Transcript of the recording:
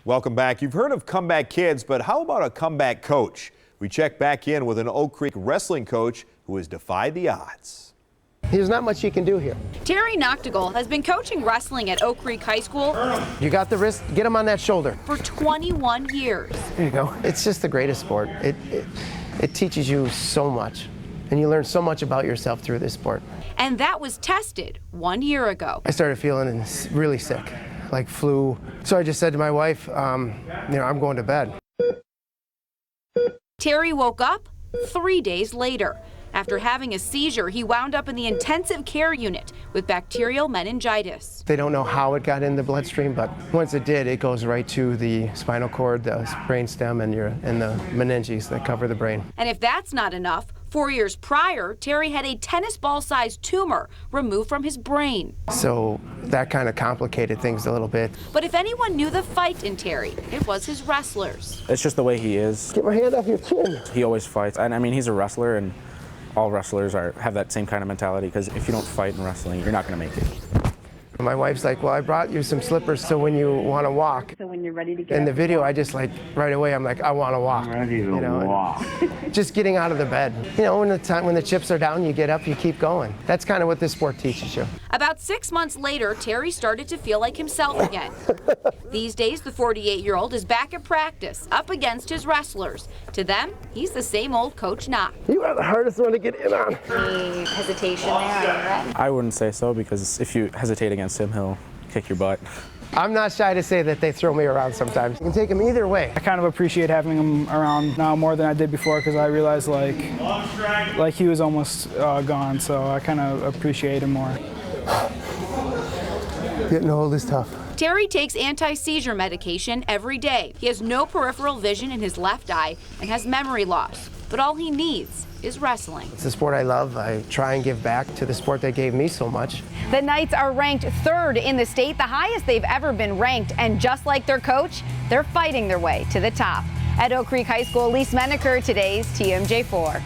Welcome back. You've heard of comeback kids, but how about a comeback coach? We check back in with an Oak Creek wrestling coach who has defied the odds. There's not much you can do here. Terry Nachtigall has been coaching wrestling at Oak Creek High School. You got the wrist, get him on that shoulder. For 21 years. There you go. It's just the greatest sport. It teaches you so much, and you learn so much about yourself through this sport. And that was tested 1 year ago. I started feeling really sick, like flu. So I just said to my wife, I'm going to bed. Terry woke up 3 days later. After having a seizure, he wound up in the intensive care unit with bacterial meningitis. They don't know how it got in the bloodstream, but once it did, it goes right to the spinal cord, the brainstem, and the meninges that cover the brain. And if that's not enough, 4 years prior, Terry had a tennis ball-sized tumor removed from his brain. So that kind of complicated things a little bit. But if anyone knew the fight in Terry, it was his wrestlers. It's just the way he is. Get my hand off your chin. He always fights. And I mean, he's a wrestler, and all wrestlers have that same kind of mentality, because if you don't fight in wrestling, you're not going to make it. My wife's like, well, I brought you some slippers so when you want to walk. So when you're ready to get in the video, I just right away, I'm like, I want to walk. Ready to walk. Just getting out of the bed. When the chips are down, you get up, you keep going. That's kind of what this sport teaches you. About 6 months later, Terry started to feel like himself again. These days, the 48-year-old is back at practice, up against his wrestlers. To them, he's the same old Coach Knock. You are the hardest one to get in on. Any hesitation there on your end? I wouldn't say so, because if you hesitate against him, he'll kick your butt. I'm not shy to say that they throw me around sometimes. You can take them either way. I kind of appreciate having him around now more than I did before, because I realized like he was almost gone, so I kind of appreciate him more. Getting old is tough. Terry takes anti-seizure medication every day. He has no peripheral vision in his left eye and has memory loss. But all he needs is wrestling. It's the sport I love. I try and give back to the sport that gave me so much. The Knights are ranked 3rd in the state, the highest they've ever been ranked. And just like their coach, they're fighting their way to the top. At Oak Creek High School, Elise Menaker, today's TMJ4.